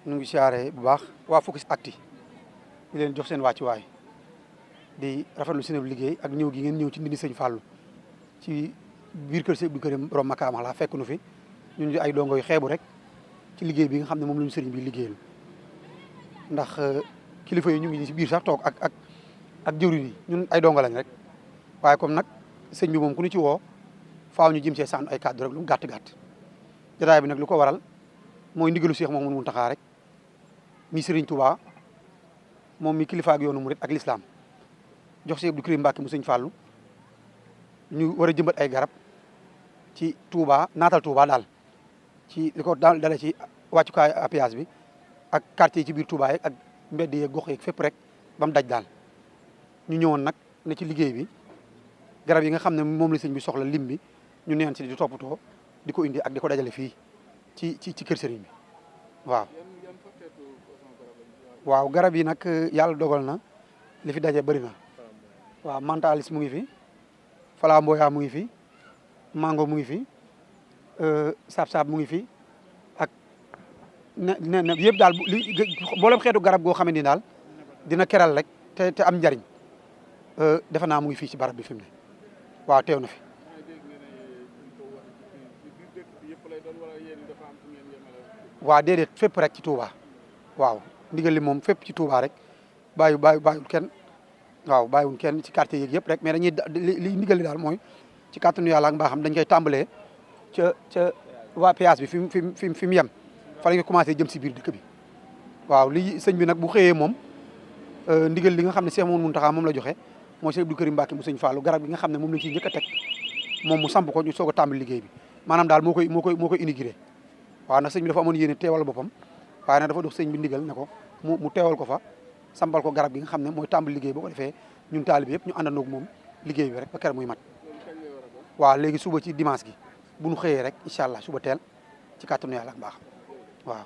ñu ngi siyaare bu baax waa Focus-Actu di leen jox seen wàccuwaay di rafetlu seen liggéey ak ñëw gi ngeen ñëw ci ndindi sëñ Fallou ci biir kër Sëñ Abdou Karim borom Makaama la fekk nu fi ñun ay dongo yu xeebu rek ci liggéey bi nga xam ne moom la ñu sëriñ bi liggéeyal ndax kilifa yi ñu ngi ci biir sax toog ak jëwriñ yi ñun ay dongo lañ rek waaye comme nag sëñ bi moom ku ñu ci woo faaw ñu jëm see sànn ay kàddu rek lu mu gàtt-gàtt jotaay bi nag lu ko waral mooy ndigalu Cheikh Mouhamadou Mountakha rek mi Serigne Touba moom mi kilifa ak yoonu murit ak l'islam jox Sëñ Abdou Karim Mbacké mu sëñ Fallou ñu war a jëmbat ay garab ci Touba naatal Touba daal ci li ko dale ci wàccukaay péage bi ak quartier yi ci biir Touba yeeg ak mbedd yeeg gox yeeg fépp rek ba mu daj daal ñu ñëwoon nag ne ci liggéey bi garab yi nga xam ne moom la sëñ bi soxla lim bi ñu neen si di toppatoo di ko indi ak di ko dajale fii ci kër sëriñ bi waaw garab yi nag yàlla dogal na li fi daje bëri na waaw mentalis mu ngi fi flamboya mu ngi fi mango mu ngi fi saab-saab mu ngi fi ak ne yëpp daal mboolem xeetu garab goo xamante ni daal dina keral rek te am njariñ defe naa mu ngi fii ci barab bi fi mu ne waaw teew na fi waaw déedéet fépp rek ci Touba waaw ndigal li moom fépp ci Touba rek bàyyiwul kenn waaw bàyyiwul kenn ci quartier yeeg yëpp rek mais dañuy li ndigal li daal mooy ci kàttanu yàlla ak mbaaxam dañ koy tàmbalee ca waa péage bi fi mu yem fa la ñu commencé jëm si biir dëkk bi waaw li sëñ bi nag bu xëyee moom ndigal li nga xam ne Cheikh Mouhamadou Mountakha moom la joxe mooy Sëñ Abdou Karim Mbacké mu sëñ Fallou garab gi nga xam ne moom lañ ciy njëkk a teg moom mu samp ko ñu soog a tàmbali liggéey bi maanaam daal moo koy inauguré waaw nag sëñ bi dafa amoon yéene teewal boppam waaye nag dafa dox sëñ bi ndigal ne ko mu teewal ko fa sampal ko garab gi nga xam ne mooy tàmbali liggéey boo ko defee ñun taalibe yëpp ñu àndandoo ak moom liggéey bi rek ba kër muy mat waaw léegi suba ci dimanche gi bu ñu xëyee rek incha allah suba teel ci kàttanu yàlla ak baax waaw